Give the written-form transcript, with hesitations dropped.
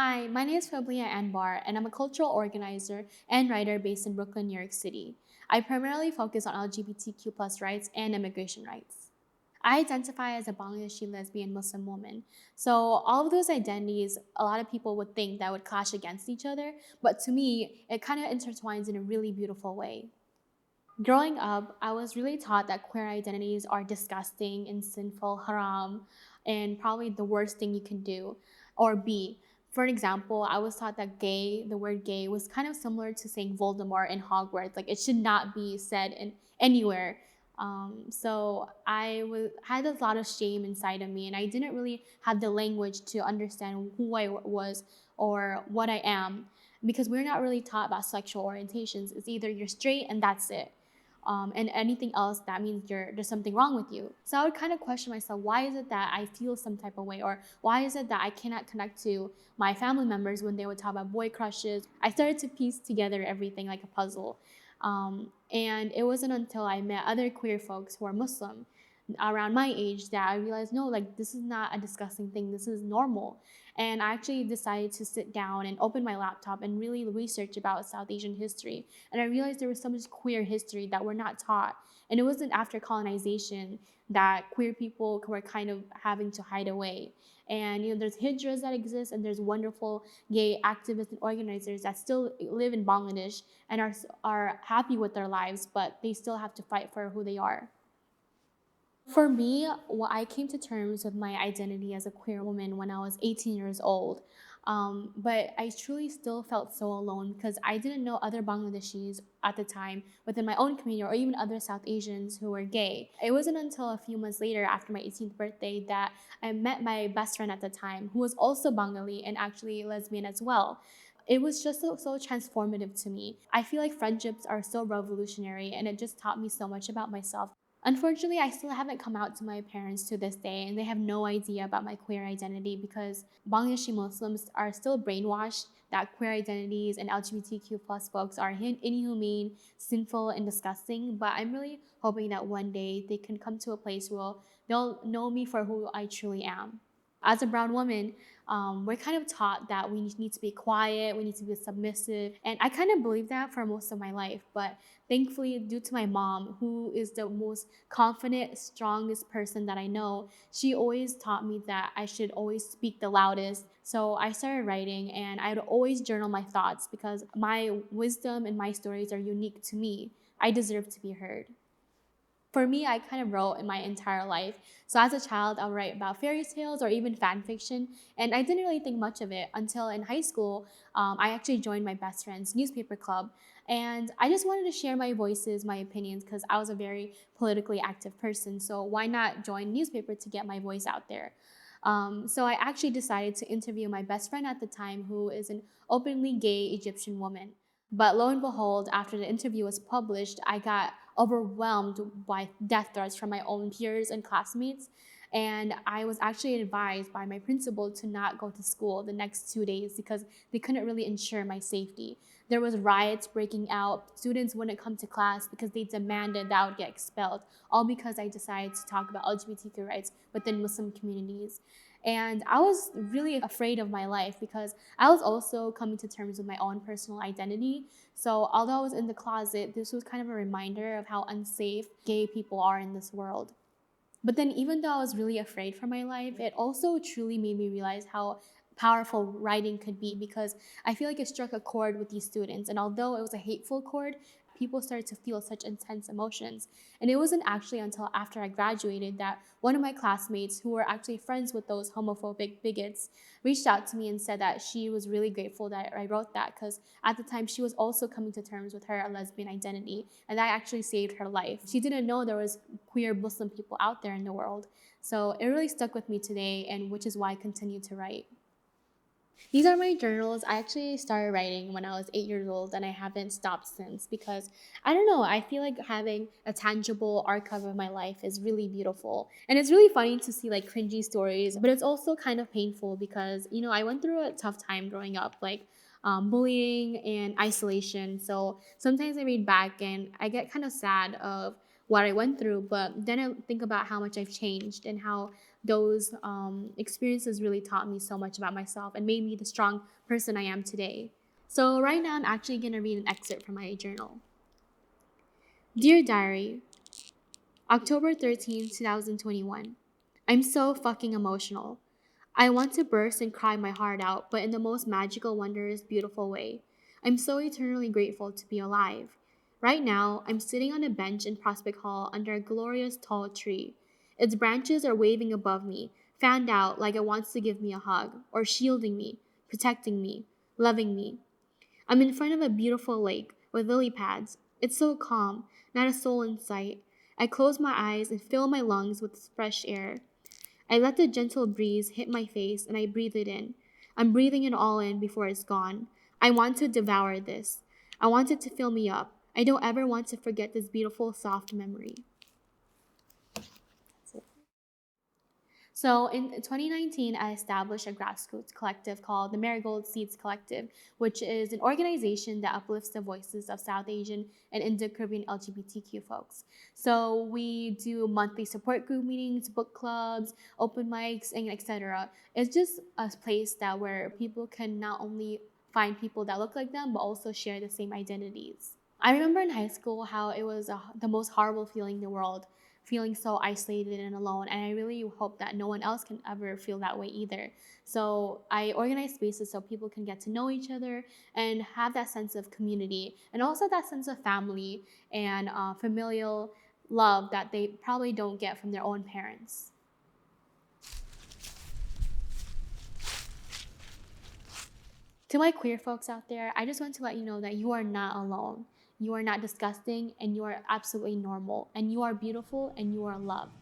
Hi, my name is Fabliha Anbar, and I'm a cultural organizer and writer based in Brooklyn, New York City. I primarily focus on LGBTQ plus rights and immigration rights. I identify as a Bangladeshi lesbian Muslim woman. So, all of those identities, a lot of people would think that would clash against each other, but to me, it kind of intertwines in a really beautiful way. Growing up, I was really taught that queer identities are disgusting and sinful, haram, and probably the worst thing you can do or be. For an example, I was taught that the word gay, was kind of similar to saying Voldemort in Hogwarts. Like it should not be said in anywhere. So had a lot of shame inside of me, and I didn't really have the language to understand who I was or what I am, because we're not really taught about sexual orientations. It's either you're straight and that's it, and anything else that means there's something wrong with you. So I would kind of question myself, why is it that I feel some type of way, or why is it that I cannot connect to my family members when they would talk about boy crushes? I started to piece together everything like a puzzle, and it wasn't until I met other queer folks who are Muslim around my age that I realized, no, like this is not a disgusting thing, this is normal. And I actually decided to sit down and open my laptop and really research about South Asian history. And I realized there was so much queer history that we're not taught. And it wasn't after colonization that queer people were kind of having to hide away. And there's hijras that exist, and there's wonderful gay activists and organizers that still live in Bangladesh and are happy with their lives, but they still have to fight for who they are. For me, well, I came to terms with my identity as a queer woman when I was 18 years old. But I truly still felt so alone because I didn't know other Bangladeshis at the time within my own community or even other South Asians who were gay. It wasn't until a few months later, after my 18th birthday, that I met my best friend at the time, who was also Bengali and actually lesbian as well. It was just so transformative to me. I feel like friendships are so revolutionary, and it just taught me so much about myself. Unfortunately, I still haven't come out to my parents to this day, and they have no idea about my queer identity because Bangladeshi Muslims are still brainwashed that queer identities and LGBTQ plus folks are inhumane, sinful, and disgusting. But I'm really hoping that one day they can come to a place where they'll know me for who I truly am. As a brown woman, we're kind of taught that we need to be quiet, we need to be submissive. And I kind of believed that for most of my life. But thankfully, due to my mom, who is the most confident, strongest person that I know, she always taught me that I should always speak the loudest. So I started writing, and I'd always journal my thoughts because my wisdom and my stories are unique to me. I deserve to be heard. For me, I kind of wrote in my entire life. So as a child, I would write about fairy tales or even fan fiction, and I didn't really think much of it until in high school. I actually joined my best friend's newspaper club, and I just wanted to share my voices, my opinions, because I was a very politically active person. So why not join newspaper to get my voice out there? So I actually decided to interview my best friend at the time, who is an openly gay Egyptian woman. But lo and behold, after the interview was published, I got overwhelmed by death threats from my own peers and classmates. And I was actually advised by my principal to not go to school the next 2 days because they couldn't really ensure my safety. There was riots breaking out. Students wouldn't come to class because they demanded that I would get expelled, all because I decided to talk about LGBTQ rights within Muslim communities. And I was really afraid of my life because I was also coming to terms with my own personal identity. So, although I was in the closet, this was kind of a reminder of how unsafe gay people are in this world. But then, even though I was really afraid for my life, it also truly made me realize how powerful writing could be because I feel like it struck a chord with these students. And although it was a hateful chord, people started to feel such intense emotions. And it wasn't actually until after I graduated that one of my classmates, who were actually friends with those homophobic bigots, reached out to me and said that she was really grateful that I wrote that because at the time she was also coming to terms with her lesbian identity, and that actually saved her life. She didn't know there was queer Muslim people out there in the world. So it really stuck with me today, and which is why I continue to write. These are my journals. I actually started writing when I was 8 years old, and I haven't stopped since because I don't know, I feel like having a tangible archive of my life is really beautiful. And it's really funny to see like cringy stories, but it's also kind of painful because, I went through a tough time growing up, like bullying and isolation. So sometimes I read back and I get kind of sad of what I went through, but then I think about how much I've changed and how those experiences really taught me so much about myself and made me the strong person I am today. So, right now, I'm actually going to read an excerpt from my journal. Dear Diary, October 13th, 2021. I'm so fucking emotional. I want to burst and cry my heart out, but in the most magical, wondrous, beautiful way. I'm so eternally grateful to be alive. Right now, I'm sitting on a bench in Prospect Hall under a glorious tall tree. Its branches are waving above me, fanned out like it wants to give me a hug, or shielding me, protecting me, loving me. I'm in front of a beautiful lake with lily pads. It's so calm, not a soul in sight. I close my eyes and fill my lungs with fresh air. I let the gentle breeze hit my face and I breathe it in. I'm breathing it all in before it's gone. I want to devour this. I want it to fill me up. I don't ever want to forget this beautiful, soft memory. So in 2019, I established a grassroots collective called the Marigold Seeds Collective, which is an organization that uplifts the voices of South Asian and Indo-Caribbean LGBTQ folks. So we do monthly support group meetings, book clubs, open mics, and etc. It's just a place that where people can not only find people that look like them, but also share the same identities. I remember in high school how it was the most horrible feeling in the world, feeling so isolated and alone. And I really hope that no one else can ever feel that way either. So I organize spaces so people can get to know each other and have that sense of community and also that sense of family and familial love that they probably don't get from their own parents. To my queer folks out there, I just want to let you know that you are not alone. You are not disgusting and you are absolutely normal and you are beautiful and you are loved.